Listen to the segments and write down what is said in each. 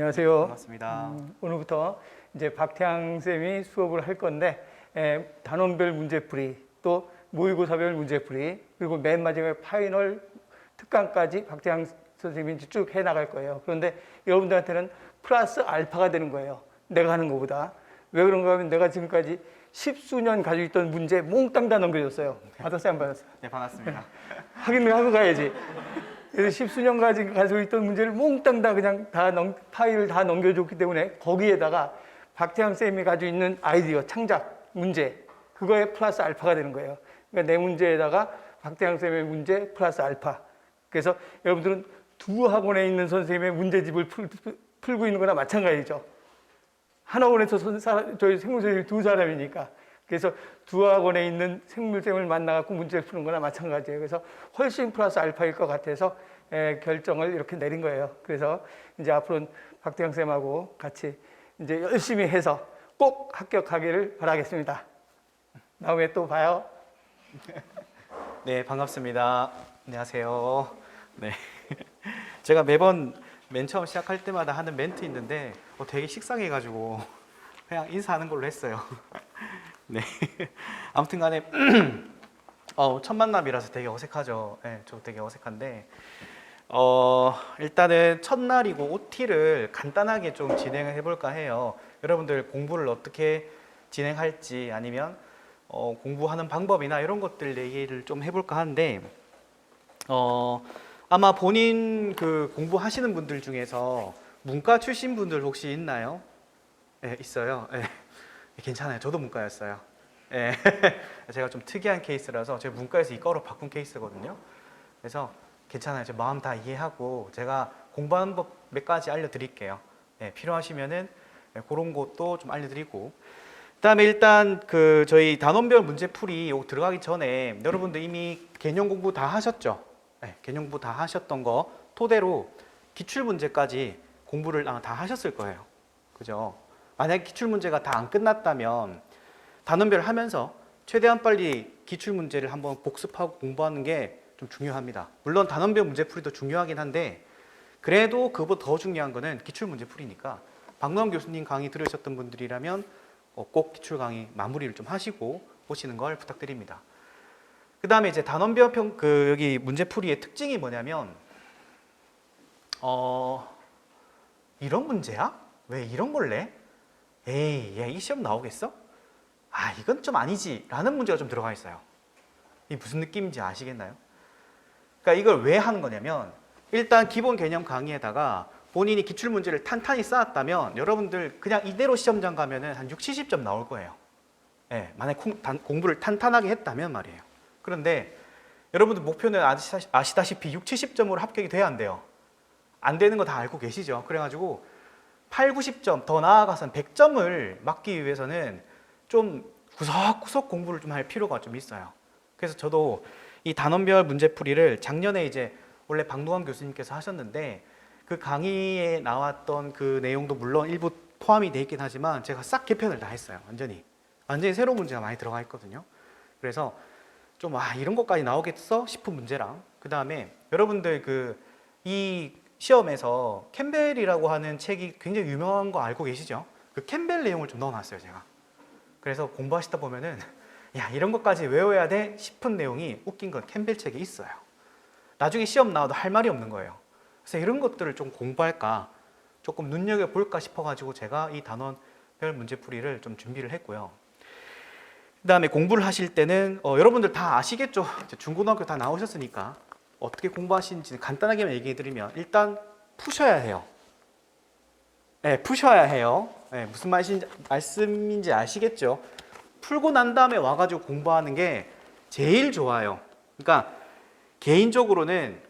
안녕하세요. 반갑습니다. 오늘부터 이제 박태양 쌤이 수업을 할 건데 단원별 문제풀이, 또 모의고사별 문제풀이, 그리고 맨 마지막에 파이널 특강까지 박태양 선생님이 쭉 해나갈 거예요. 그런데 여러분들한테는 플러스 알파가 되는 거예요. 내가 하는 것보다. 왜 그런가 하면 내가 지금까지 십수년 가지고 있던 문제 몽땅 다 넘겨줬어요. 받았어요, 안 받았어요? 네, 반갑습니다. 확인을 하고 가야지. 그래서 십수년 가지고 있던 문제를 몽땅 다 그냥 파일을 다 넘겨줬기 때문에 거기에다가 박태양 쌤이 가지고 있는 아이디어, 창작, 문제, 그거에 플러스 알파가 되는 거예요. 그러니까 내 문제에다가 박태양 쌤의 문제 플러스 알파. 그래서 여러분들은 두 학원에 있는 선생님의 문제집을 풀고 있는 거나 마찬가지죠. 한 학원에서 저희 생물선생님이 두 사람이니까. 그래서 두 학원에 있는 생물쌤을 만나갖고 문제를 푸는 거나 마찬가지예요. 그래서 훨씬 플러스 알파일 것 같아서 결정을 이렇게 내린 거예요. 그래서 이제 앞으로는 박태영 쌤하고 같이 이제 열심히 해서 꼭 합격하기를 바라겠습니다. 다음에 또 봐요. 네, 반갑습니다. 안녕하세요. 네. 제가 매번 맨 처음 시작할 때마다 하는 멘트 있는데 되게 식상해가지고 그냥 인사하는 걸로 했어요. 네. 아무튼 간에 첫 만남이라서 되게 어색하죠. 네, 저 되게 어색한데 일단은 첫날이고 OT를 간단하게 좀 진행을 해볼까 해요. 여러분들 공부를 어떻게 진행할지 아니면 공부하는 방법이나 이런 것들 얘기를 좀 해볼까 하는데 아마 본인 그 공부하시는 분들 중에서 문과 출신 분들 혹시 있나요? 네, 있어요. 네. 괜찮아요. 저도 문과였어요. 네. 제가 좀 특이한 케이스라서 제가 문과에서 이과로 바꾼 케이스거든요. 그래서 괜찮아요. 제 마음 다 이해하고 제가 공부하는 법 몇 가지 알려드릴게요. 네, 필요하시면은 그런 것도 좀 알려드리고. 그다음에 일단 그 저희 단원별 문제풀이 요거 들어가기 전에 여러분들 이미 개념 공부 다 하셨죠? 네, 개념 공부 다 하셨던 거 토대로 기출 문제까지 공부를 아마 다 하셨을 거예요. 그죠? 만약에 기출 문제가 다 안 끝났다면 단원별 하면서 최대한 빨리 기출 문제를 한번 복습하고 공부하는 게 좀 중요합니다. 물론 단원별 문제풀이도 중요하긴 한데 그래도 그보다 더 중요한 거는 기출 문제풀이니까 박노한 교수님 강의 들으셨던 분들이라면 꼭 기출 강의 마무리를 좀 하시고 오시는 걸 부탁드립니다. 그 다음에 이제 단원별 여기 문제풀이의 특징이 뭐냐면 이런 문제야? 왜 이런 걸 내? 에이, 야, 이 시험 나오겠어? 아, 이건 좀 아니지 라는 문제가 좀 들어가 있어요. 이게 무슨 느낌인지 아시겠나요? 그러니까 이걸 왜 하는 거냐면 일단 기본 개념 강의에다가 본인이 기출문제를 탄탄히 쌓았다면 여러분들 그냥 이대로 시험장 가면은 한 60, 70점 나올 거예요. 네, 만약에 공부를 탄탄하게 했다면 말이에요. 그런데 여러분들 목표는 아시다시피 60, 70점으로 합격이 돼야 안 돼요. 안 되는 거 다 알고 계시죠? 그래가지고 8, 90점, 더 나아가서는 100점을 맞기 위해서는 좀 구석구석 공부를 좀 할 필요가 좀 있어요. 그래서 저도 이 단원별 문제풀이를 작년에 이제 원래 박노한 교수님께서 하셨는데 그 강의에 나왔던 그 내용도 물론 일부 포함이 돼 있긴 하지만 제가 싹 개편을 다 했어요. 완전히 새로운 문제가 많이 들어가 있거든요. 그래서 좀 이런 것까지 나오겠어 싶은 문제랑 그 다음에 여러분들 이 시험에서 캠벨이라고 하는 책이 굉장히 유명한 거 알고 계시죠? 그 캠벨 내용을 좀 넣어놨어요, 제가. 그래서 공부하시다 보면은 야, 이런 것까지 외워야 돼 싶은 내용이 웃긴 건 캠벨 책에 있어요. 나중에 시험 나와도 할 말이 없는 거예요. 그래서 이런 것들을 좀 공부할까, 조금 눈여겨볼까 싶어가지고 제가 이 단원별 문제풀이를 좀 준비를 했고요. 그 다음에 공부를 하실 때는 여러분들 다 아시겠죠? 중고등학교 다 나오셨으니까 어떻게 공부하시는지 간단하게만 얘기해드리면 일단 푸셔야 해요. 네, 푸셔야 해요. 네, 무슨 말씀인지 아시겠죠? 풀고 난 다음에 와가지고 공부하는 게 제일 좋아요. 그러니까 개인적으로는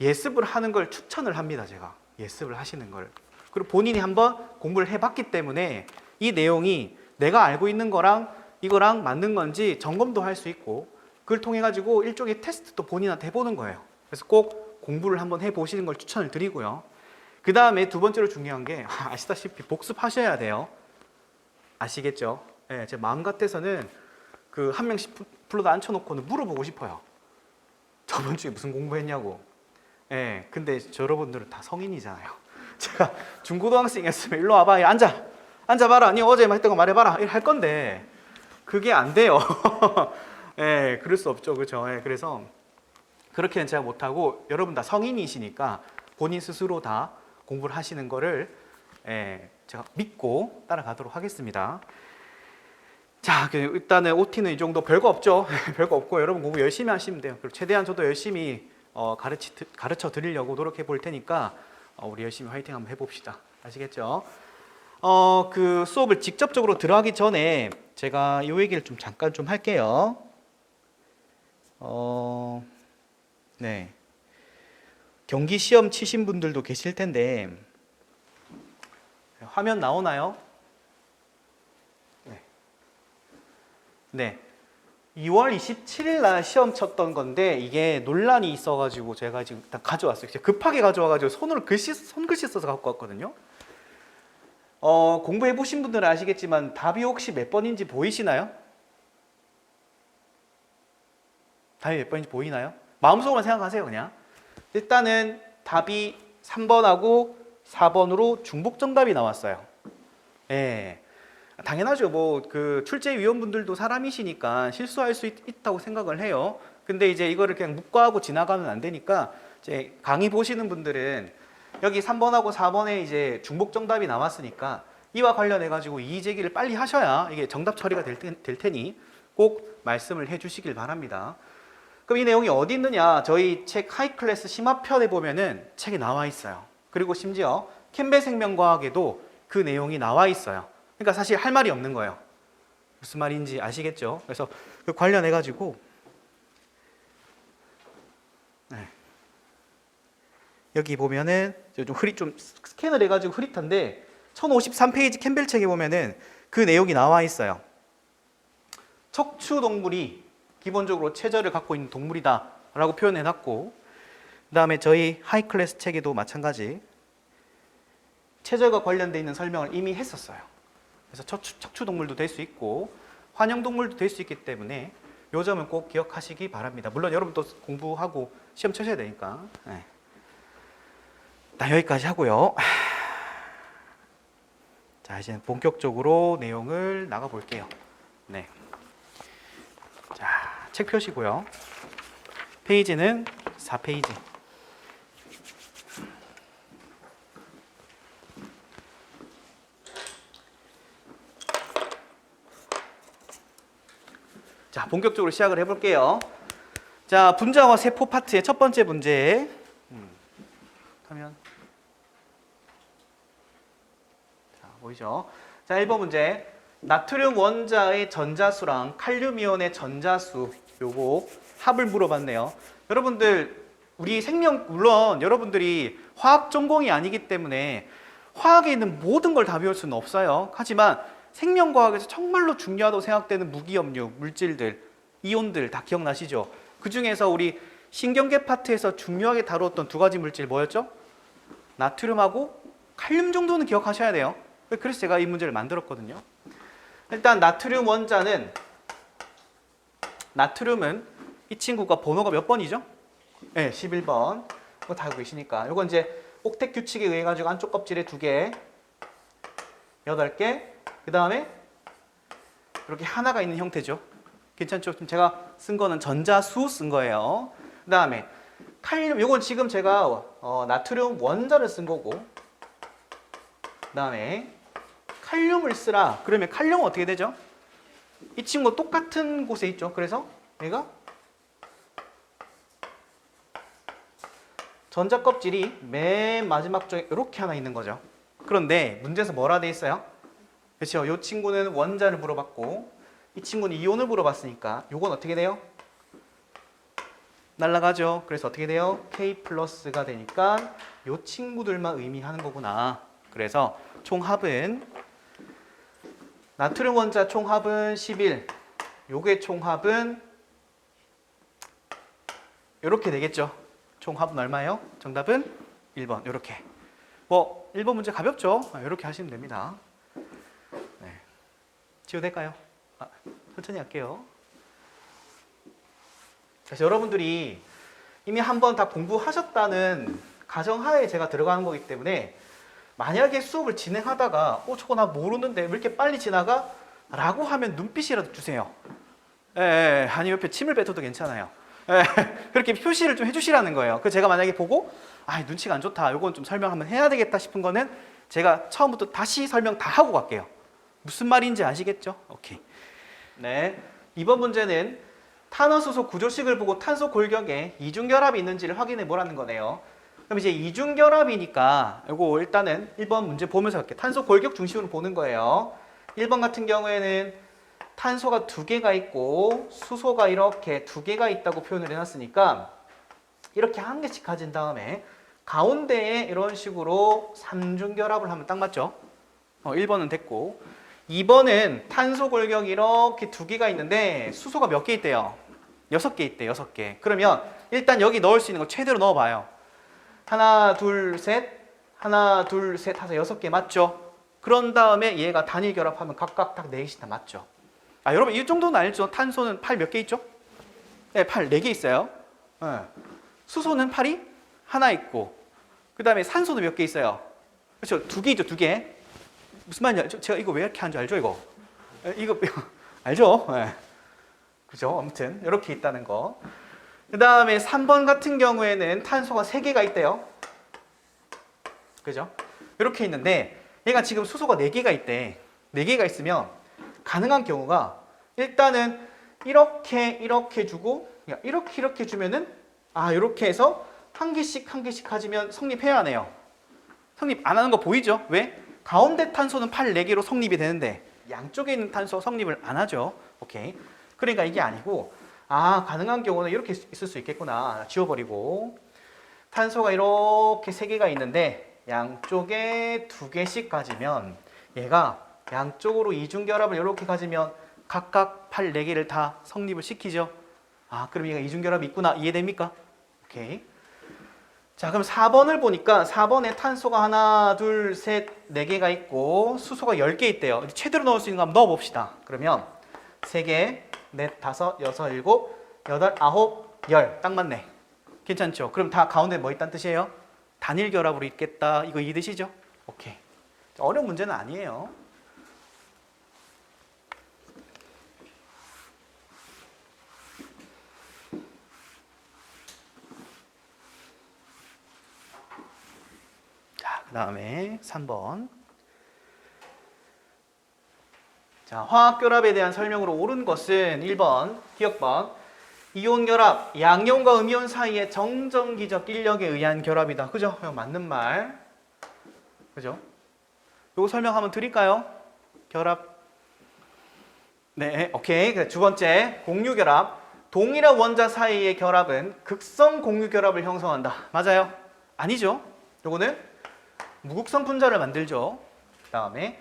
예습을 하는 걸 추천을 합니다. 제가 예습을 하시는 걸. 그리고 본인이 한번 공부를 해봤기 때문에 이 내용이 내가 알고 있는 거랑 이거랑 맞는 건지 점검도 할 수 있고 그걸 통해 가지고 일종의 테스트도 본인한테 해보는 거예요. 그래서 꼭 공부를 한번 해보시는 걸 추천을 드리고요. 그 다음에 두 번째로 중요한 게 아시다시피 복습하셔야 돼요. 아시겠죠? 네, 제 마음 같아서는 한 명씩 불러다 앉혀놓고는 물어보고 싶어요. 저번 주에 무슨 공부했냐고. 네, 근데 여러분들은 다 성인이잖아요. 제가 중고등학생이었으면 일로 와봐, 야, 앉아봐라, 니 어제 했던 거 말해봐라, 이렇게 할 건데 그게 안 돼요. 예, 그럴 수 없죠, 그렇죠? 예, 그래서 그렇게는 제가 못하고 여러분 다 성인이시니까 본인 스스로 다 공부를 하시는 거를 제가 믿고 따라가도록 하겠습니다. 자, 일단은 OT는 이 정도 별거 없죠. 별거 없고 여러분 공부 열심히 하시면 돼요. 그리고 최대한 저도 열심히 가르쳐 드리려고 노력해 볼 테니까 우리 열심히 화이팅 한번 해봅시다. 아시겠죠? 그 수업을 직접적으로 들어가기 전에 제가 이 얘기를 좀 잠깐 좀 할게요. 네. 경기 시험 치신 분들도 계실 텐데 화면 나오나요? 네. 2월 27일 날 시험 쳤던 건데 이게 논란이 있어가지고 제가 지금 일단 가져왔어요. 급하게 가져와가지고 손글씨 써서 갖고 왔거든요. 공부해 보신 분들은 아시겠지만 답이 혹시 몇 번인지 보이시나요? 답이 몇 번인지 보이나요? 마음속으로만 생각하세요, 그냥. 일단은 답이 3번하고 4번으로 중복 정답이 나왔어요. 예. 당연하죠. 뭐 그 출제위원분들도 사람이시니까 실수할 수 있다고 생각을 해요. 근데 이제 이거를 그냥 묵과하고 지나가면 안 되니까 이제 강의 보시는 분들은 여기 3번하고 4번에 이제 중복 정답이 나왔으니까 이와 관련해 가지고 이의 제기를 빨리 하셔야 이게 정답 처리가 될 테니 꼭 말씀을 해 주시길 바랍니다. 그럼 이 내용이 어디 있느냐? 저희 책 하이클래스 심화편에 보면은 책에 나와 있어요. 그리고 심지어 캠벨 생명과학에도 그 내용이 나와 있어요. 그러니까 사실 할 말이 없는 거예요. 무슨 말인지 아시겠죠? 그래서 그 관련해 가지고 여기 보면은 좀 스캔을 해가지고 흐릿한데 1053페이지 캠벨 책에 보면은 그 내용이 나와 있어요. 척추 동물이 기본적으로 체저를 갖고 있는 동물이다라고 표현해놨고, 그 다음에 저희 하이클래스 책에도 마찬가지 체저과 관련돼 있는 설명을 이미 했었어요. 그래서 척추 동물도 될 수 있고 환영 동물도 될 수 있기 때문에 요 점은 꼭 기억하시기 바랍니다. 물론 여러분도 공부하고 시험 쳐셔야 되니까. 네. 여기까지 하고요. 자, 이제 본격적으로 내용을 나가 볼게요. 네. 자, 책 펴시고요. 페이지는 4페이지. 자, 본격적으로 시작을 해볼게요. 자, 분자와 세포 파트의 첫 번째 문제. 하면 자, 보이죠? 자, 1번 문제. 나트륨 원자의 전자수랑 칼륨 이온의 전자수, 요거 합을 물어봤네요. 여러분들, 우리 물론 여러분들이 화학 전공이 아니기 때문에 화학에 있는 모든 걸 다 배울 수는 없어요. 하지만 생명과학에서 정말로 중요하다고 생각되는 무기염류, 물질들, 이온들 다 기억나시죠? 그 중에서 우리 신경계 파트에서 중요하게 다루었던 두 가지 물질 뭐였죠? 나트륨하고 칼륨 정도는 기억하셔야 돼요. 그래서 제가 이 문제를 만들었거든요. 일단 나트륨은 이 친구가 번호가 몇 번이죠? 네, 11번. 이거 다 알고 계시니까. 이건 이제 옥텟 규칙에 의해 가지고 안쪽 껍질에 2개, 8개, 그 다음에 이렇게 하나가 있는 형태죠. 괜찮죠? 지금 제가 쓴 거는 전자수 쓴 거예요. 그 다음에 칼륨, 이건 지금 제가 나트륨 원자를 쓴 거고, 그 다음에 칼륨을 쓰라. 그러면 칼륨은 어떻게 되죠? 이 친구 똑같은 곳에 있죠. 그래서 얘가 전자 껍질이 맨 마지막 쪽에 이렇게 하나 있는 거죠. 그런데 문제에서 뭐라 돼 있어요? 그렇죠. 이 친구는 원자를 물어봤고 이 친구는 이온을 물어봤으니까 이건 어떻게 돼요? 날아가죠. 그래서 어떻게 돼요? K 플러스가 되니까 이 친구들만 의미하는 거구나. 그래서 총합은 나트륨 원자 총합은 11, 요게 총합은 이렇게 되겠죠. 총합은 얼마예요? 정답은 1번. 이렇게. 뭐 1번 문제 가볍죠? 이렇게 하시면 됩니다. 네. 지워도 될까요? 천천히 할게요. 그래서 여러분들이 이미 한번 다 공부하셨다는 가정하에 제가 들어가는 거기 때문에 만약에 수업을 진행하다가 저거 나 모르는데 왜 이렇게 빨리 지나가? 라고 하면 눈빛이라도 주세요. 아니면 옆에 침을 뱉어도 괜찮아요. 그렇게 표시를 좀 해주시라는 거예요. 그 제가 만약에 보고 눈치가 안 좋다, 요건 좀 설명 한번 해야 되겠다 싶은 거는 제가 처음부터 다시 설명 다 하고 갈게요. 무슨 말인지 아시겠죠? 오케이. 네, 이번 문제는 탄화수소 구조식을 보고 탄소 골격에 이중결합이 있는지를 확인해 보라는 거네요. 그럼 이제 이중결합이니까 이거 일단은 1번 문제 보면서 할게요. 탄소 골격 중심으로 보는 거예요. 1번 같은 경우에는 탄소가 2개가 있고 수소가 이렇게 2개가 있다고 표현을 해놨으니까 이렇게 한 개씩 가진 다음에 가운데에 이런 식으로 삼중결합을 하면 딱 맞죠? 1번은 됐고, 2번은 탄소 골격이 이렇게 2개가 있는데 수소가 몇 개 있대요? 6개 있대, 6개. 그러면 일단 여기 넣을 수 있는 거 최대로 넣어봐요. 하나, 둘, 셋, 하나, 둘, 셋 해서 6개 맞죠? 그런 다음에 얘가 단일 결합하면 각각 딱 4개씩 다 맞죠? 여러분 이 정도는 알죠? 탄소는 팔 몇 개 있죠? 네, 팔 4개 있어요. 수소는 팔이 하나 있고, 그 다음에 산소는 몇 개 있어요? 그렇죠? 2개 있죠, 2개. 무슨 말인지 제가 이거 왜 이렇게 하는 줄 알죠, 이거? 이거 알죠? 네. 그죠? 아무튼 이렇게 있다는 거. 그 다음에 3번 같은 경우에는 탄소가 3개가 있대요. 그죠? 이렇게 있는데 얘가 지금 수소가 4개가 있대. 4개가 있으면 가능한 경우가 일단은 이렇게 주고 이렇게 주면은 이렇게 해서 한 개씩 가지면 성립해야 하네요. 성립 안 하는 거 보이죠? 왜? 가운데 탄소는 팔 4개로 성립이 되는데 양쪽에 있는 탄소 성립을 안 하죠. 오케이. 그러니까 이게 아니고 가능한 경우는 이렇게 있을 수 있겠구나. 지워버리고 탄소가 이렇게 3개가 있는데 양쪽에 2개씩 가지면 얘가 양쪽으로 이중결합을 이렇게 가지면 각각 팔 4개를 다 성립을 시키죠. 그럼 얘가 이중결합이 있구나. 이해됩니까? 오케이. 자, 그럼 4번을 보니까 4번에 탄소가 하나, 둘, 셋, 4개가 있고 수소가 10개 있대요. 최대로 넣을 수 있는 거 한번 넣어봅시다. 그러면 3개, 4, 5, 6, 7, 8, 9, 10. 딱 맞네. 괜찮죠? 그럼 다 가운데 뭐 있다는 뜻이에요? 단일 결합으로 있겠다. 이거 이해되시죠? 오케이. 어려운 문제는 아니에요. 자, 그 다음에 3번. 자, 화학결합에 대한 설명으로 옳은 것은 1번, 기억번. 이온결합, 양이온과 음이온 사이의 정전기적 인력에 의한 결합이다. 그죠? 맞는 말. 그죠? 요거 설명 한번 드릴까요? 결합. 네, 오케이. 두 번째, 공유결합. 동일한 원자 사이의 결합은 극성 공유결합을 형성한다. 맞아요? 아니죠? 요거는 무극성 분자를 만들죠. 그 다음에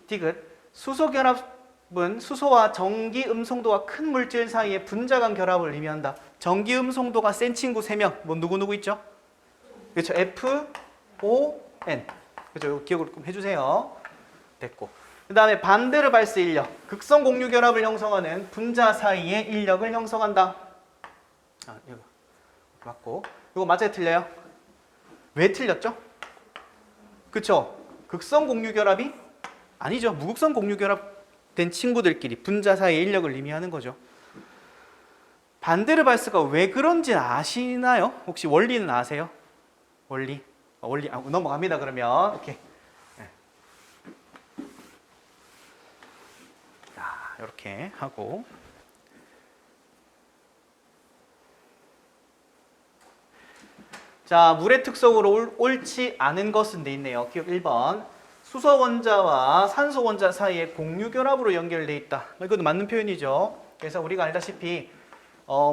디귿. 수소결합은 수소와 전기 음성도가 큰 물질 사이의 분자 간 결합을 의미한다. 전기 음성도가 센 친구 3명. 뭐 누구 있죠? 그렇죠. F, O, N. 그렇죠. 기억을 좀 해주세요. 됐고. 그 다음에 반데르발스 인력. 극성 공유 결합을 형성하는 분자 사이의 인력을 형성한다. 이거 맞고. 이거 맞아요, 틀려요? 왜 틀렸죠? 그렇죠. 극성 공유 결합이 아니죠. 무극성 공유 결합된 친구들끼리 분자 사이의 인력을 의미하는 거죠. 반데르발스가 왜 그런지 아시나요? 혹시 원리는 아세요? 원리 넘어갑니다. 그러면 오케이. 네. 자, 이렇게 하고 자, 물의 특성으로 옳지 않은 것은 돼 있네요. 기억 1번. 수소 원자와 산소 원자 사이에 공유 결합으로 연결돼 있다. 이것도 맞는 표현이죠. 그래서 우리가 알다시피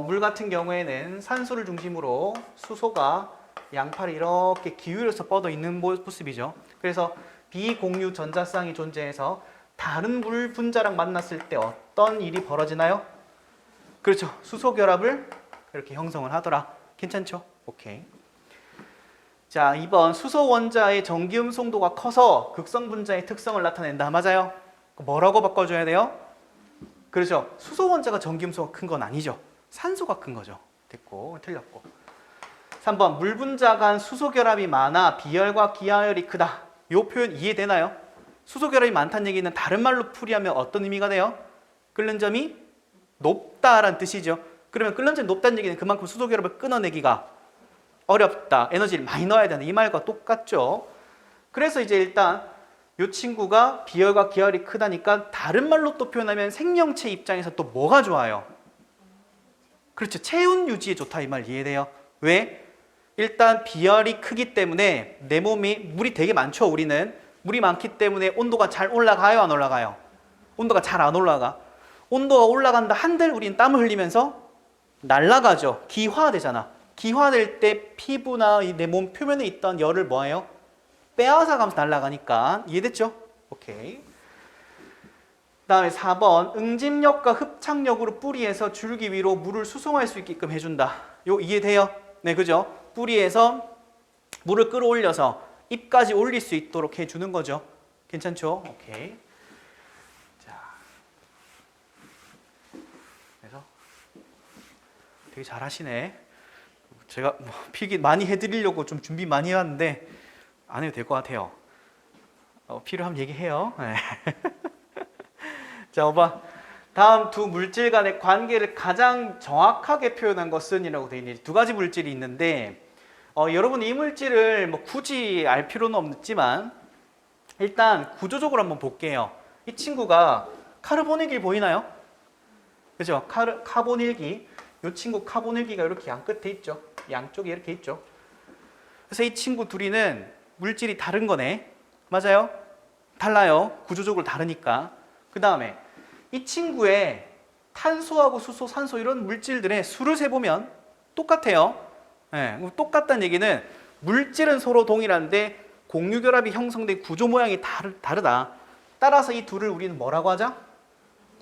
물 같은 경우에는 산소를 중심으로 수소가 양팔이 이렇게 기울여서 뻗어 있는 모습이죠. 그래서 비공유 전자쌍이 존재해서 다른 물 분자랑 만났을 때 어떤 일이 벌어지나요? 그렇죠. 수소 결합을 이렇게 형성을 하더라. 괜찮죠? 오케이. 자, 2번 수소 원자의 전기 음성도가 커서 극성 분자의 특성을 나타낸다. 맞아요? 뭐라고 바꿔줘야 돼요? 그렇죠. 수소 원자가 전기 음성도가 큰 건 아니죠. 산소가 큰 거죠. 됐고, 틀렸고. 3번 물 분자 간 수소 결합이 많아 비열과 기하열이 크다. 이 표현 이해되나요? 수소 결합이 많다는 얘기는 다른 말로 풀이하면 어떤 의미가 돼요? 끓는 점이 높다라는 뜻이죠. 그러면 끓는 점이 높다는 얘기는 그만큼 수소 결합을 끊어내기가 어렵다. 에너지를 많이 넣어야 되는 이 말과 똑같죠. 그래서 이제 일단 이 친구가 비열과 기혈이 크다니까 다른 말로 또 표현하면 생명체 입장에서 또 뭐가 좋아요? 그렇죠. 체온 유지에 좋다 이 말 이해돼요? 왜? 일단 비열이 크기 때문에 내 몸이 물이 되게 많죠. 우리는 물이 많기 때문에 온도가 잘 올라가요, 안 올라가요? 온도가 잘 안 올라가. 온도가 올라간다 한들 우리는 땀을 흘리면서 날아가죠. 기화되잖아. 기화될 때 피부나 내 몸 표면에 있던 열을 뭐예요? 빼앗아 가면서 날아가니까. 이해됐죠? 오케이. 다음에 4번 응집력과 흡착력으로 뿌리에서 줄기 위로 물을 수송할 수 있게끔 해준다. 요 이해돼요? 네, 그죠? 뿌리에서 물을 끌어올려서 잎까지 올릴 수 있도록 해주는 거죠. 괜찮죠? 오케이. 자, 그래서 되게 잘하시네. 제가 뭐 필기 많이 해드리려고 좀 준비 많이 해왔는데 안 해도 될 것 같아요. 필요하면 얘기해요. 네. 자, 봐봐. 다음 두 물질 간의 관계를 가장 정확하게 표현한 것은이라고 되어 있는 두 가지 물질이 있는데 여러분 이 물질을 뭐 굳이 알 필요는 없지만 일단 구조적으로 한번 볼게요. 이 친구가 카르보닐기 보이나요? 그죠? 카보닐기. 이 친구 카보닐기가 이렇게 양 끝에 있죠. 양쪽에 이렇게 있죠. 그래서 이 친구 둘이는 물질이 다른 거네. 맞아요? 달라요. 구조적으로 다르니까. 그 다음에 이 친구의 탄소하고 수소, 산소 이런 물질들의 수를 세보면 똑같아요. 네, 똑같다는 얘기는 물질은 서로 동일한데 공유결합이 형성된 구조 모양이 다르다. 따라서 이 둘을 우리는 뭐라고 하자?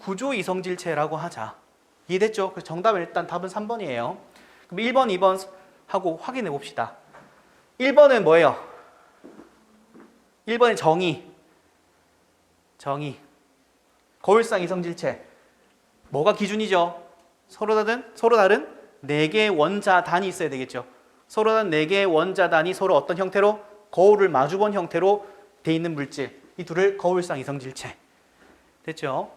구조이성질체라고 하자. 이해됐죠? 그래서 정답은 일단 답은 3번이에요. 그럼 1번, 2번 하고 확인해 봅시다. 1번은 뭐예요? 1번은 정의. 거울상 이성질체. 뭐가 기준이죠? 서로 다른 4개의 원자단이 있어야 되겠죠. 서로 다른 4개의 원자단이 서로 어떤 형태로? 거울을 마주본 형태로 돼 있는 물질. 이 둘을 거울상 이성질체. 됐죠?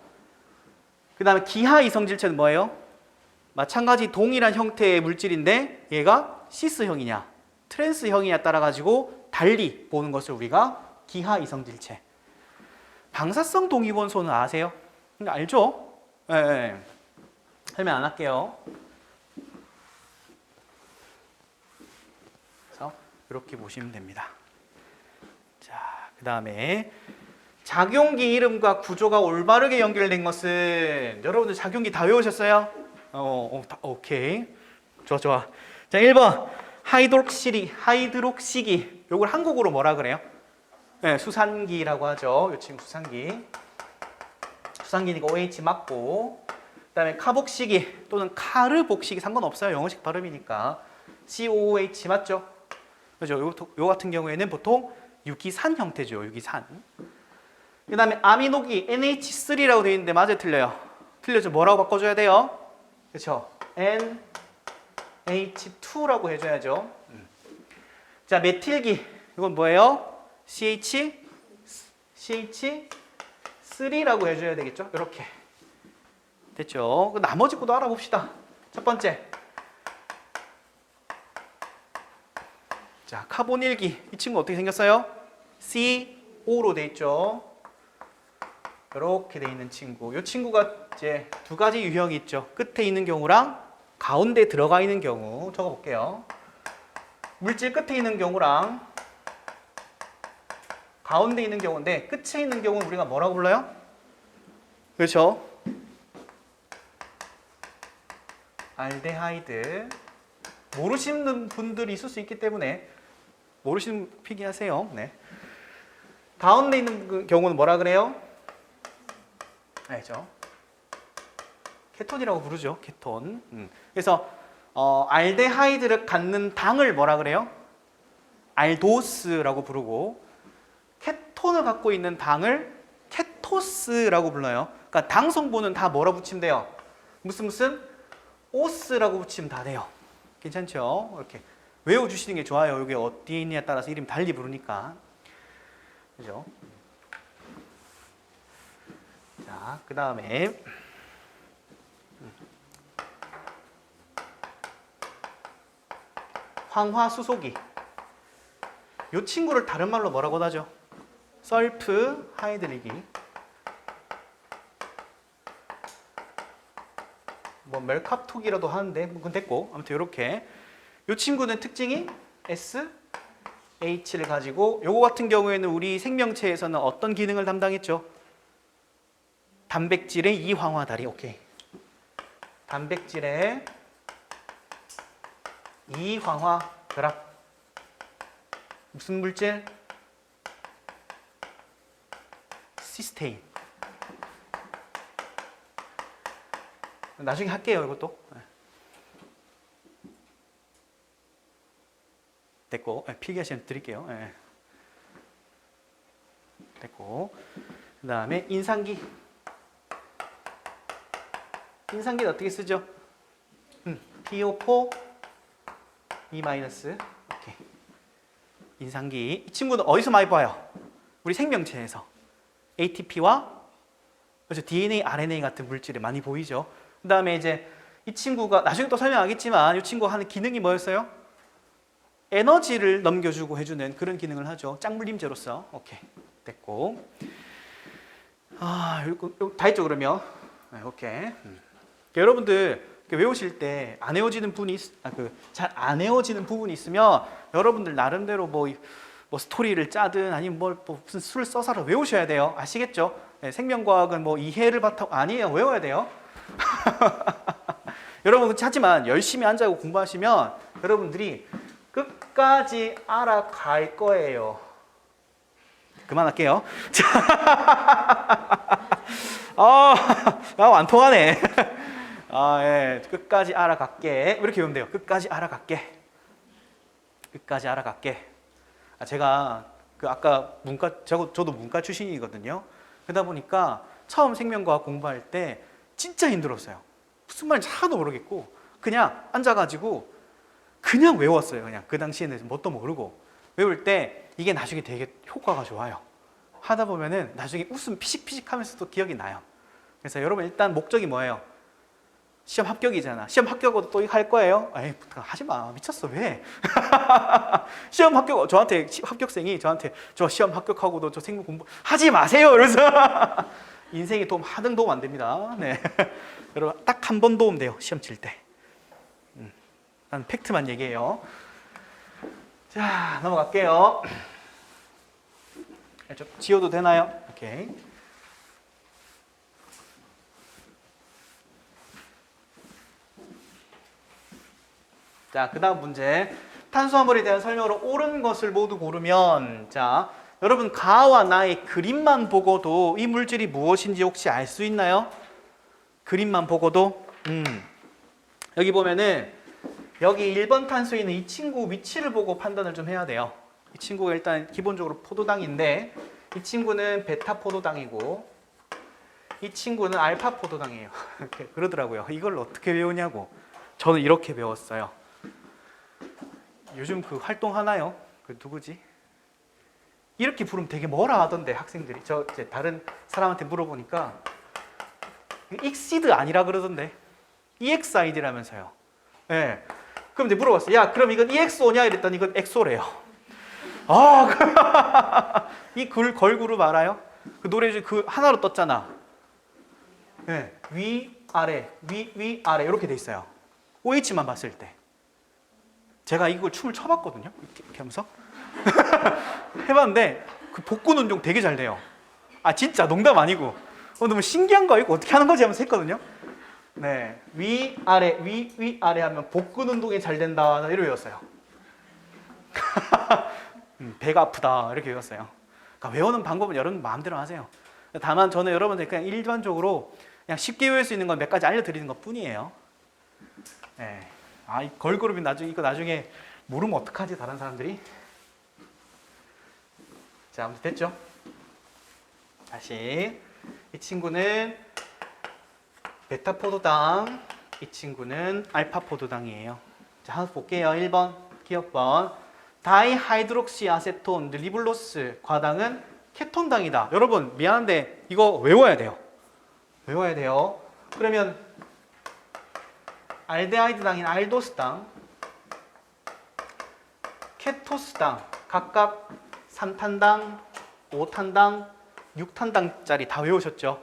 그 다음에 기하 이성질체는 뭐예요? 마찬가지 동일한 형태의 물질인데 얘가 시스형이냐 트랜스형이냐 따라 가지고 달리 보는 것을 우리가 기하 이성질체. 방사성 동위원소는 아세요? 알죠? 네. 설명 안 할게요. 그래서 이렇게 보시면 됩니다. 자, 그 다음에 작용기 이름과 구조가 올바르게 연결된 것은 여러분들 작용기 다 외우셨어요? 오케이. 좋아. 자, 1번 하이드록시기. 요걸 한국어로 뭐라 그래요? 네, 수산기라고 하죠. 이 친구 수산기. 수산기니까 OH 맞고. 그다음에 카복시기 또는 카르복시기 상관없어요. 영어식 발음이니까. COOH 맞죠? 그죠? 요 같은 경우에는 보통 유기산 형태죠. 유기산. 그 다음에 아미노기 NH3라고 되어 있는데 맞아요? 틀려요? 틀려서 뭐라고 바꿔줘야 돼요? 그렇죠? NH2라고 해줘야죠. 자, 메틸기 이건 뭐예요? CH3라고 해줘야 되겠죠? 이렇게 됐죠? 나머지 것도 알아봅시다. 첫 번째, 자, 카본일기 이 친구 어떻게 생겼어요? CO로 돼 있죠. 이렇게 돼 있는 친구. 이 친구가 이제 두 가지 유형이 있죠. 끝에 있는 경우랑 가운데 들어가 있는 경우. 적어 볼게요. 물질 끝에 있는 경우랑 가운데 있는 경우인데 끝에 있는 경우는 우리가 뭐라고 불러요? 그렇죠? 알데하이드. 모르시는 분들이 있을 수 있기 때문에 모르시는 필기하세요. 네. 가운데 있는 경우는 뭐라 그래요? 알죠? 케톤이라고 부르죠. 케톤. 그래서 알데하이드를 갖는 당을 뭐라 그래요? 알도스라고 부르고 케톤을 갖고 있는 당을 케토스라고 불러요. 그러니까 당 성분은 다 뭐라 붙이면 돼요? 무슨 오스라고 붙이면 다 돼요. 괜찮죠? 이렇게 외워주시는 게 좋아요. 이게 어디에 있냐에 따라서 이름 달리 부르니까. 그죠? 자, 그 다음에 황화수소기. 이 친구를 다른 말로 뭐라고 하죠? 설프 하이드리기. 뭐 멜캅톡이라도 하는데 뭐 그건 됐고, 아무튼 이렇게 이 친구는 특징이 SH를 가지고, 요거 같은 경우에는 우리 생명체에서는 어떤 기능을 담당했죠? 단백질의 이황화다리. 오케이. 단백질의 이황화 결합. 무슨 물질? 시스테인. 나중에 할게요, 이것도. 됐고, 필기하시면 드릴게요. 됐고, 그 다음에 인상기. 인상기는 어떻게 쓰죠? PO4 E-. 오케이. 인상기. 이 친구는 어디서 많이 봐요? 우리 생명체에서. ATP와 그렇죠. DNA, RNA 같은 물질이 많이 보이죠. 그 다음에 이제 이 친구가 나중에 또 설명하겠지만 이 친구가 하는 기능이 뭐였어요? 에너지를 넘겨주고 해주는 그런 기능을 하죠. 짝물림제로서. 오케이. 됐고. 이거 다 했죠, 그러면? 네, 오케이. 여러분들 외우실 때 안 외워지는 부분이 잘 안 외워지는 부분이 있으면 여러분들 나름대로 뭐 스토리를 짜든 아니면 무슨 수를 써서 외우셔야 돼요. 아시겠죠? 네, 생명과학은 뭐 이해를 바탕 아니에요. 외워야 돼요. 여러분 하지만 열심히 앉아고 공부하시면 여러분들이 끝까지 알아갈 거예요. 그만할게요. 안 통하네. 예. 끝까지 알아갈게. 이렇게 배우면 돼요. 끝까지 알아갈게. 끝까지 알아갈게. 제가 아까 저도 문과 출신이거든요. 그러다 보니까 처음 생명과학 공부할 때 진짜 힘들었어요. 무슨 말인지 하나도 모르겠고 그냥 앉아가지고 그냥 외웠어요. 그냥 그 당시에는 뭣도 모르고 외울 때 이게 나중에 되게 효과가 좋아요. 하다 보면은 나중에 웃음 피식피식 하면서도 기억이 나요. 그래서 여러분 일단 목적이 뭐예요? 시험 합격이잖아. 시험 합격하고도 또 이거 할 거예요? 에이, 하지 마. 미쳤어. 왜? 시험 합격, 합격생이 저한테 저 시험 합격하고도 저 생물 공부 하지 마세요. 이러면서 인생에 하등 도움 안 됩니다. 네. 여러분, 딱 한 번 도움 돼요. 시험 칠 때. 난 팩트만 얘기해요. 자, 넘어갈게요. 좀 지워도 되나요? 오케이. 자, 그 다음 문제. 탄수화물에 대한 설명으로 옳은 것을 모두 고르면, 자, 여러분 가와 나의 그림만 보고도 이 물질이 무엇인지 혹시 알 수 있나요? 그림만 보고도? 여기 보면은 여기 1번 탄소에 있는 이 친구 위치를 보고 판단을 좀 해야 돼요. 이 친구가 일단 기본적으로 포도당인데 이 친구는 베타 포도당이고 이 친구는 알파 포도당이에요. 그러더라고요. 이걸 어떻게 배우냐고. 저는 이렇게 배웠어요. 요즘 그 활동하나요? 그 누구지? 이렇게 부르면 되게 뭐라 하던데 학생들이. 저 이제 다른 사람한테 물어보니까 익시드 아니라 그러던데. EXID라면서요. 예. 네. 그럼 이제 물어봤어요. 야, 그럼 이건 EXO냐? 이랬더니 이건 엑소래요. 이 걸그룹 알아요? 그 노래 중에 그 하나로 떴잖아. 네. 위, 아래, 위, 아래 이렇게 돼 있어요. OH만 봤을 때. 제가 이걸 춤을 춰봤거든요. 이렇게 하면서. 해봤는데 그 복근 운동 되게 잘 돼요. 진짜 농담 아니고. 너무 신기한 거 이거 어떻게 하는 거지 하면서 했거든요. 네, 위, 아래, 위, 아래 하면 복근 운동이 잘 된다. 이렇게 외웠어요. 배가 아프다. 이렇게 외웠어요. 그러니까 외우는 방법은 여러분 마음대로 하세요. 다만 저는 여러분들 그냥 일반적으로 그냥 쉽게 외울 수 있는 건 몇 가지 알려드리는 것 뿐이에요. 네. 이 걸그룹이 이거 나중에 모르면 어떡하지, 다른 사람들이? 자, 아무튼 됐죠? 다시. 이 친구는 베타 포도당, 이 친구는 알파 포도당이에요. 자, 한번 볼게요. 1번 기억번. 다이하이드록시 아세톤 리블로스 과당은 케톤당이다. 여러분 미안한데 이거 외워야 돼요. 외워야 돼요. 그러면 알데하이드당인 알도스당, 케토스당 각각 3탄당, 5탄당, 6탄당짜리 다 외우셨죠?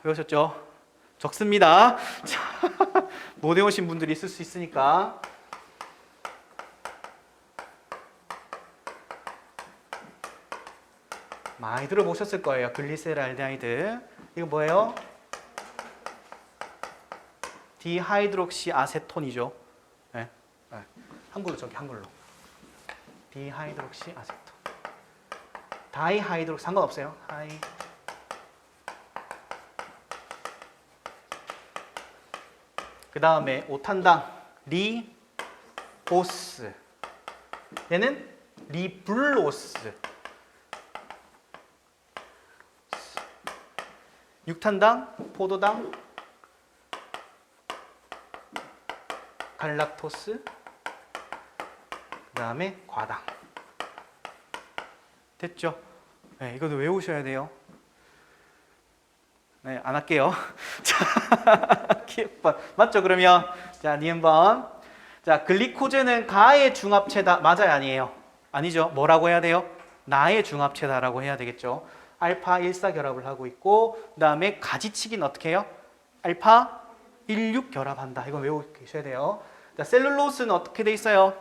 외우셨죠? 적습니다. 자, 못 외우신 분들이 있을 수 있으니까. 많이 들어보셨을 거예요. 글리세랄데하이드. 이거 뭐예요? 디하이드록시 아세톤이죠. 네. 네. 한글로 저기 한글로. 디하이드록시 아세톤. 다이하이드록 상관없어요. 그 다음에 5탄당 리보스. 얘는 리블로스. 6탄당 포도당 갈락토스. 그 다음에 과당. 됐죠? 네, 이것도 외우셔야 돼요. 네, 안 할게요. 자, 기억번 맞죠? 그러면 자, 니은번. 자, 글리코젠은 가의 중합체다. 맞아요, 아니에요? 아니죠. 뭐라고 해야 돼요? 나의 중합체다라고 해야 되겠죠. 알파 1사 결합을 하고 있고, 그다음에 가지치기는 어떻게 해요? 알파 16 결합한다. 이거 외우고 계셔야 돼요. 자, 셀룰로스는 어떻게 돼 있어요?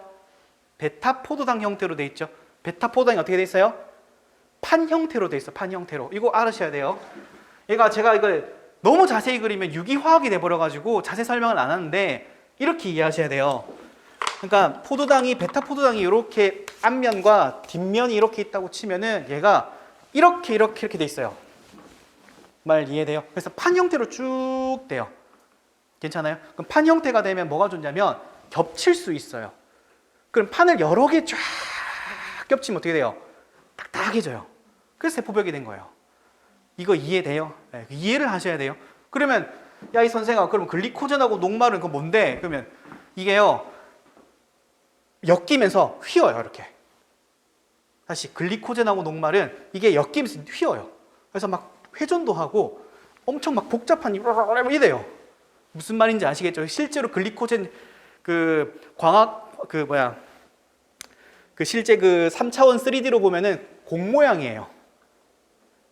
베타 포도당 형태로 돼 있죠. 베타 포도당이 어떻게 돼 있어요? 판 형태로 돼 있어. 판 형태로. 이거 알으셔야 돼요. 얘가 제가 이걸 너무 자세히 그리면 유기화학이 돼 버려 가지고 자세히 설명을 안 하는데 이렇게 이해하셔야 돼요. 그러니까 포도당이 베타 포도당이 이렇게 앞면과 뒷면이 이렇게 있다고 치면은 얘가 이렇게 돼 있어요. 말 이해돼요? 그래서 판 형태로 쭉 돼요. 괜찮아요? 그럼 판 형태가 되면 뭐가 좋냐면 겹칠 수 있어요. 그럼 판을 여러 개 쫙 겹치면 어떻게 돼요? 딱딱해져요. 그래서 세포벽이 된 거예요. 이거 이해돼요? 네, 이해를 하셔야 돼요. 그러면 야, 이 선생아, 그럼 글리코젠하고 녹말은 그 뭔데? 그러면 이게요 엮이면서 휘어요. 이렇게. 다시 글리코젠하고 녹말은 이게 엮이면서 휘어요. 그래서 막 회전도 하고 엄청 막 복잡한 이래요. 무슨 말인지 아시겠죠? 실제로 글리코젠 그 광학 그 실제 그 3차원 3D로 보면은 공 모양이에요.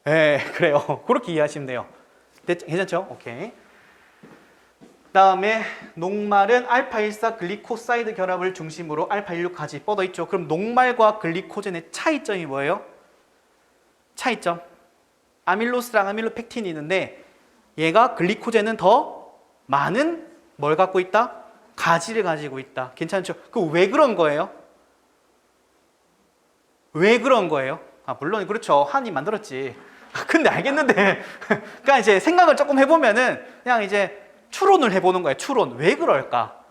네, 그래요. 그렇게 이해하시면 돼요. 괜찮죠? 오케이. 다음에 녹말은 알파14 글리코사이드 결합을 중심으로 알파16까지 뻗어 있죠. 그럼 녹말과 글리코젠의 차이점이 뭐예요? 차이점. 아밀로스랑 아밀로펙틴이 있는데 얘가 글리코젠은 더 많은 뭘 갖고 있다? 가지를 가지고 있다. 괜찮죠? 그 왜 그런 거예요? 왜 그런 거예요? 물론 그렇죠. 한이 만들었지. 근데 알겠는데 그러니까 이제 생각을 조금 해보면은 그냥 이제 추론을 해보는 거예요. 추론. 왜 그럴까?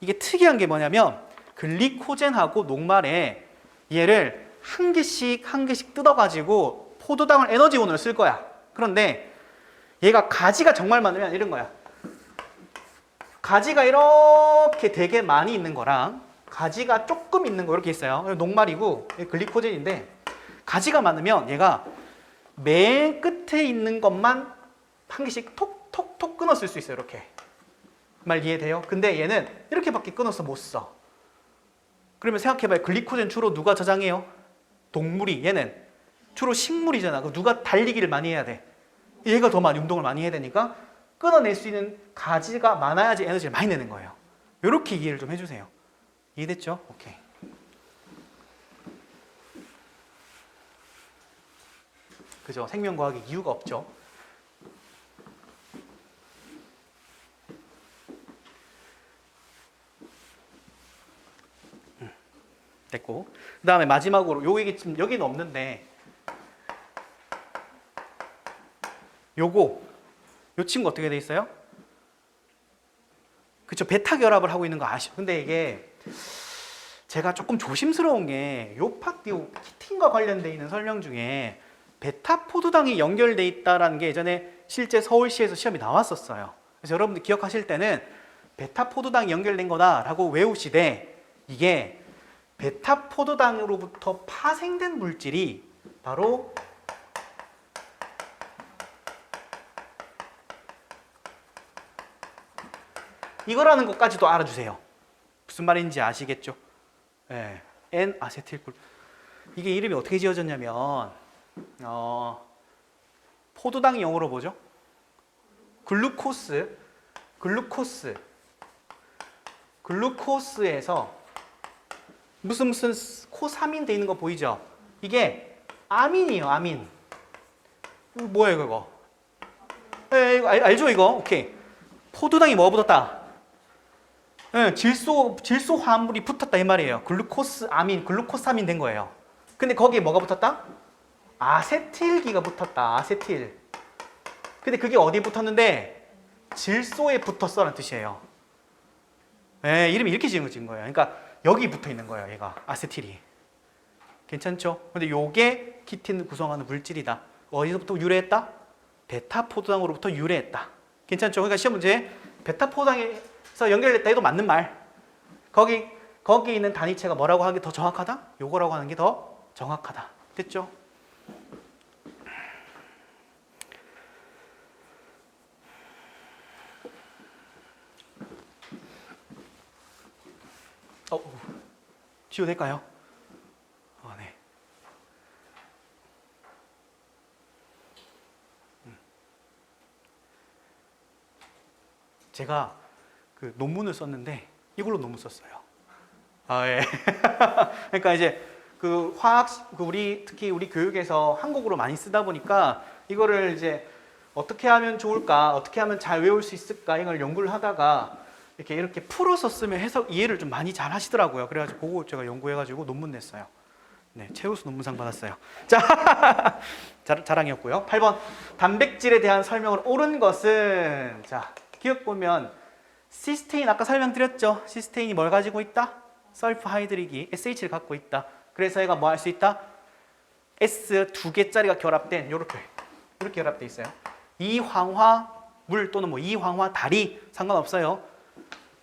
이게 특이한 게 뭐냐면 글리코젠하고 녹말에 얘를 한 개씩 뜯어가지고 포도당을 에너지원으로 쓸 거야. 그런데 얘가 가지가 정말 많으면 이런 거야. 가지가 이렇게 되게 많이 있는 거랑 가지가 조금 있는 거 이렇게 있어요. 녹말이고 글리코젠인데 가지가 많으면 얘가 맨 끝에 있는 것만 한 개씩 톡톡톡 끊어 쓸 수 있어요. 이렇게. 말 이해돼요? 근데 얘는 이렇게밖에 끊어서 못 써. 그러면 생각해봐요. 글리코젠 주로 누가 저장해요? 동물이. 얘는 주로 식물이잖아. 그럼 누가 달리기를 많이 해야 돼? 얘가 더 많이 운동을 많이 해야 되니까 끊어낼 수 있는 가지가 많아야지 에너지를 많이 내는 거예요. 이렇게 이해를 좀 해주세요. 이해됐죠? 오케이. 그죠? 생명과학이 이유가 없죠. 됐고, 그 다음에 마지막으로 요 얘기 지금 여기는 없는데 요 친구 어떻게 돼 있어요? 그쵸? 베타 결합을 하고 있는 거 아시죠? 근데 이게 제가 조금 조심스러운 게 요 파트 키틴과 관련돼 있는 설명 중에 베타 포도당이 연결돼 있다라는 게 예전에 실제 서울시에서 시험이 나왔었어요. 그래서 여러분들 기억하실 때는 베타 포도당이 연결된 거다라고 외우시되 이게 베타 포도당으로부터 파생된 물질이 바로 이거라는 것까지도 알아주세요. 무슨 말인지 아시겠죠? 네. N-아세틸콜. 이게 이름이 어떻게 지어졌냐면 포도당이 영어로 뭐죠? 글루코스에서 무슨 코사민 돼 있는 거 보이죠? 이게 아민이에요, 아민. 이거 뭐예요, 그거? 네, 이거 알죠, 이거? 오케이. 포도당이 뭐가 붙었다? 네, 질소 화합물이 붙었다 이 말이에요. 글루코사민 된 거예요. 근데 거기에 뭐가 붙었다? 아세틸기가 붙었다. 아세틸. 근데 그게 어디에 붙었는데 질소에 붙었어라는 뜻이에요. 네, 이름이 이렇게 지은 거예요. 그러니까 여기 붙어 있는 거예요, 얘가 아세틸이. 괜찮죠? 근데 요게 키틴을 구성하는 물질이다. 어디서부터 유래했다? 베타 포도당으로부터 유래했다. 괜찮죠? 그러니까 시험 문제 베타 포도당에서 연결됐다 해도 맞는 말. 거기 있는 단위체가 뭐라고 하는 게 더 정확하다? 요거라고 하는 게 더 정확하다. 됐죠? 지워도 될까요? 네. 제가 그 논문을 썼는데 이걸로 논문 썼어요. 예. 그러니까 이제 그 특히 우리 교육에서 한국어로 많이 쓰다 보니까 이거를 이제 어떻게 하면 좋을까, 어떻게 하면 잘 외울 수 있을까 이걸 연구를 하다가 이렇게 풀어서 쓰면 해석 이해를 좀 많이 잘 하시더라고요. 그래가지고 그거 제가 연구해가지고 논문 냈어요. 네, 최우수 논문상 받았어요. 자, 자랑이었고요. 8번 단백질에 대한 설명을 옳은 것은 자 기억 보면 시스테인 아까 설명드렸죠. 시스테인이 뭘 가지고 있다? 설프하이드릭이 SH를 갖고 있다. 그래서 얘가 뭐 할 수 있다? S 2개짜리가 결합된 이렇게 결합돼 있어요. 이황화물 또는 뭐 이황화 다리 상관없어요.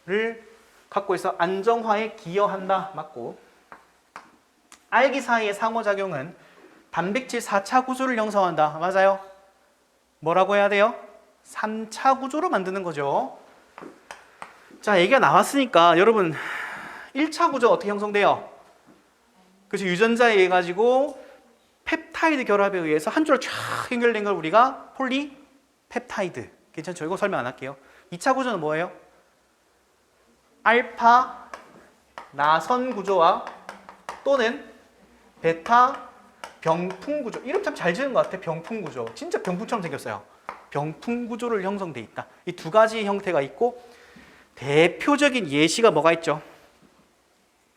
를 갖고 있어 안정화에 기여한다. 맞고 알기 사이의 상호작용은 단백질 4차 구조를 형성한다. 맞아요? 뭐라고 해야 돼요? 3차 구조로 만드는 거죠. 자, 얘기가 나왔으니까 여러분 1차 구조 어떻게 형성돼요? 그래서 유전자에 의해 가지고 펩타이드 결합에 의해서 한 줄로 쫙 연결된 걸 우리가 폴리펩타이드. 괜찮죠? 이거 설명 안 할게요. 2차 구조는 뭐예요? 알파 나선 구조와 또는 베타 병풍 구조. 이름 참 잘 지은 것 같아. 병풍 구조. 진짜 병풍처럼 생겼어요. 병풍 구조를 형성돼 있다. 이 두 가지 형태가 있고 대표적인 예시가 뭐가 있죠?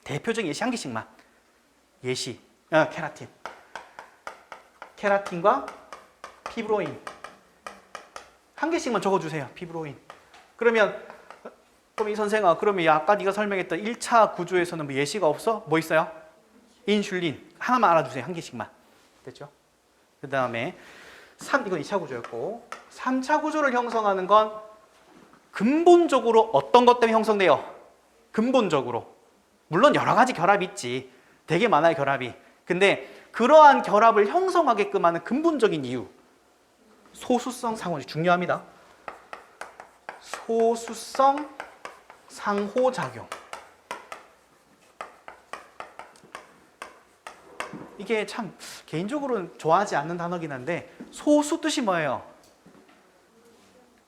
대표적인 예시 한 개씩만. 예시. 케라틴. 케라틴과 피브로인. 한 개씩만 적어주세요. 피브로인. 그럼 이 선생아, 그러면 아까 네가 설명했던 1차 구조에서는 뭐 예시가 없어? 뭐 있어요? 인슐린. 하나만 알아두세요. 한 개씩만. 됐죠? 그 다음에 이건 2차 구조였고 3차 구조를 형성하는 건 근본적으로 어떤 것 때문에 형성돼요? 근본적으로. 물론 여러 가지 결합이 있지. 되게 많아요, 결합이. 근데 그러한 결합을 형성하게끔 하는 근본적인 이유. 소수성 상호작용. 중요합니다. 소수성 상호작용. 이게 참 개인적으로는 좋아하지 않는 단어긴 한데 소수 뜻이 뭐예요?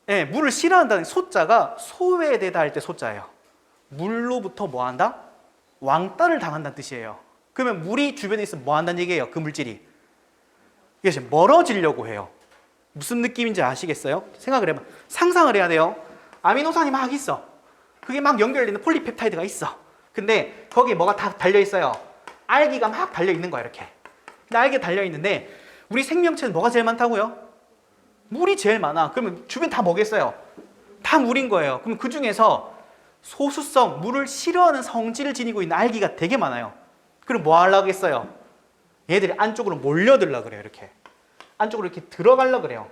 네, 물을 싫어한다는 소자가 소외에 대다 할 때 소자예요. 물로부터 뭐 한다? 왕따를 당한다는 뜻이에요. 그러면 물이 주변에 있으면 뭐 한다는 얘기예요? 그 물질이. 이게 멀어지려고 해요. 무슨 느낌인지 아시겠어요? 생각을 해봐. 상상을 해야 돼요. 아미노산이 막 있어. 그게 막 연결되는 폴리펩타이드가 있어. 근데 거기에 뭐가 다 달려있어요? 알기가 막 달려있는 거야, 이렇게. 근데 알기가 달려있는데 우리 생명체는 뭐가 제일 많다고요? 물이 제일 많아. 그러면 주변 다 뭐겠어요? 다 물인 거예요. 그럼 그 중에서 소수성, 물을 싫어하는 성질을 지니고 있는 알기가 되게 많아요. 그럼 뭐 하려고 했어요? 얘들이 안쪽으로 몰려들려고 그래요, 이렇게. 안쪽으로 이렇게 들어가려고 그래요.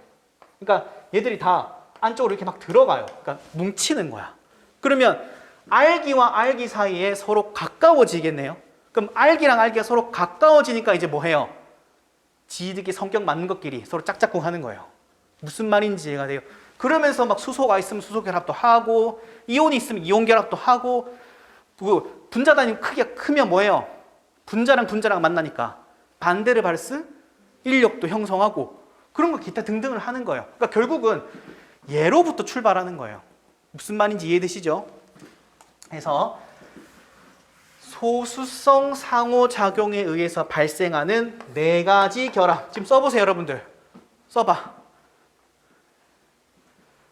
그러니까 얘들이 다 안쪽으로 이렇게 막 들어가요. 그러니까 뭉치는 거야. 그러면 알기와 알기 사이에 서로 가까워지겠네요. 그럼 알기랑 알기가 서로 가까워지니까 이제 뭐 해요? 지들끼리 성격 맞는 것끼리 서로 짝짝꿍 하는 거예요. 무슨 말인지 이해가 돼요. 그러면서 막 수소가 있으면 수소 결합도 하고 이온이 있으면 이온 결합도 하고 그 분자 단위 크기가 크면 뭐예요? 분자랑 분자랑 만나니까 반데르발스 인력도 형성하고 그런 거 기타 등등을 하는 거예요. 그러니까 결국은 얘로부터 출발하는 거예요. 무슨 말인지 이해되시죠? 그래서 소수성 상호작용에 의해서 발생하는 4가지 결합. 지금 써보세요, 여러분들. 써봐.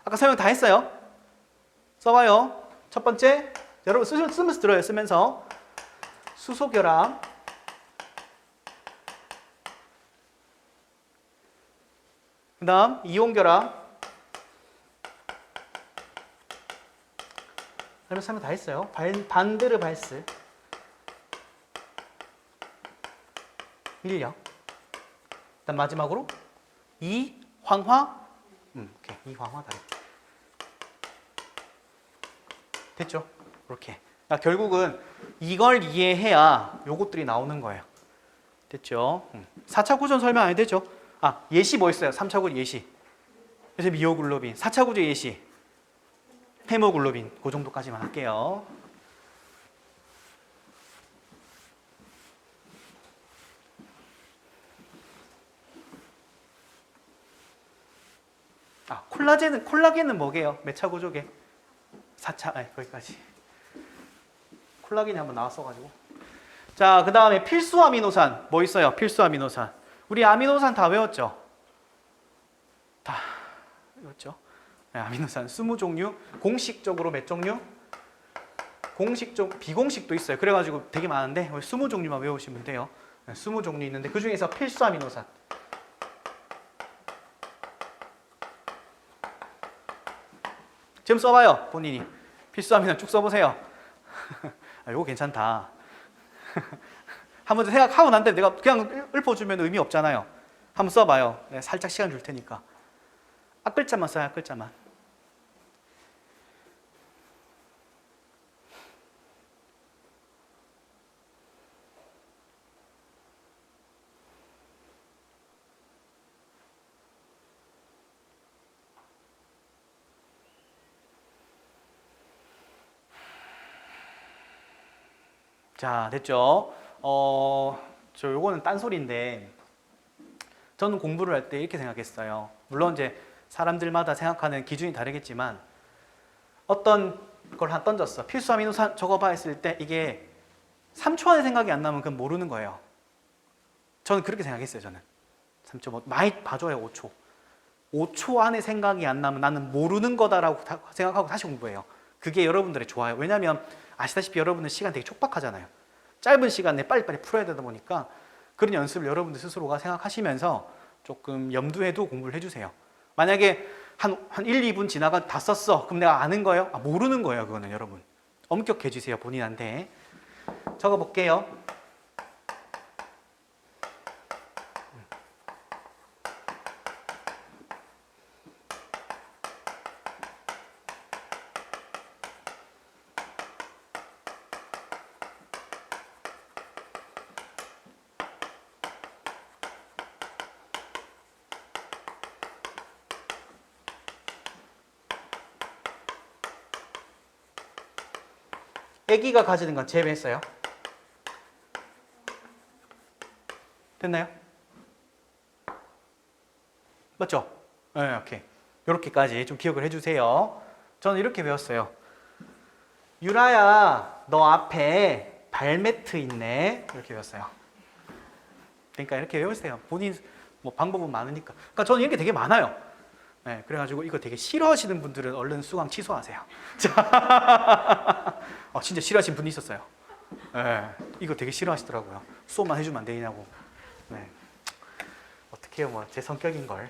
아까 설명 다 했어요. 써봐요. 첫 번째, 여러분 쓰면서 들어요. 쓰면서 수소결합, 그 다음 이온결합. 설명 다 했어요. 반데르발스 인력. 일단 마지막으로 이황화. 오케이. 이황화 다리. 됐죠? 이렇게. 그러니까 결국은 이걸 이해해야 요것들이 나오는 거예요. 됐죠? 4차 구조는 설명 안 해도 되죠? 예시 뭐 있어요? 3차 구조 예시. 그래서 미오글로빈. 4차 구조 예시. 헤모글로빈. 그 정도까지만 할게요. 콜라겐은 뭐게요? 몇 차 구조게? 4차, 거기까지. 콜라겐이 한번 나왔어가지고. 자, 그 다음에 필수 아미노산. 뭐 있어요? 필수 아미노산. 우리 아미노산 다 외웠죠? 다 외웠죠? 네, 아미노산 20종류. 공식적으로 몇 종류? 비공식도 있어요. 그래가지고 되게 많은데 20종류만 외우시면 돼요. 20종류 있는데 그 중에서 필수 아미노산. 지금 써봐요, 본인이. 필수 아미노산 쭉 써보세요. 이거 괜찮다. 한번 생각하고 난 다음에 내가 그냥 읊어주면 의미 없잖아요. 한번 써봐요. 네, 살짝 시간 줄 테니까. 앞글자만 써요, 앞글자만. 자, 됐죠? 요거는 딴소리인데, 저는 공부를 할 때 이렇게 생각했어요. 물론 이제 사람들마다 생각하는 기준이 다르겠지만, 어떤 걸 하나 던졌어. 필수 아미노산 적어봐 했을 때, 이게 3초 안에 생각이 안 나면 그건 모르는 거예요. 저는 그렇게 생각했어요, 저는. 3초, 많이 봐줘요, 5초. 5초 안에 생각이 안 나면 나는 모르는 거다라고 생각하고 다시 공부해요. 그게 여러분들의 좋아요. 왜냐면, 아시다시피 여러분은 시간 되게 촉박하잖아요. 짧은 시간에 빨리빨리 풀어야 되다 보니까 그런 연습을 여러분들 스스로가 생각하시면서 조금 염두에 두 공부를 해주세요. 만약에 한 1, 2분 지나가 다 썼어. 그럼 내가 아는 거예요? 모르는 거예요, 그거는 여러분. 엄격해지세요, 본인한테. 적어볼게요. 애기가 가지는 건 제외했어요. 됐나요? 맞죠? 네, 오케이. 이렇게까지 좀 기억을 해주세요. 저는 이렇게 배웠어요. 유라야, 너 앞에 발매트 있네. 이렇게 배웠어요. 그러니까 이렇게 외우세요. 본인 뭐 방법은 많으니까. 그러니까 저는 이렇게 되게 많아요. 네, 그래가지고 이거 되게 싫어하시는 분들은 얼른 수강 취소하세요. 자, 진짜 싫어하시는 분이 있었어요. 네, 이거 되게 싫어하시더라고요. 수업만 해주면 안 되냐고. 네, 어떻게 해요, 뭐 제 성격인 걸.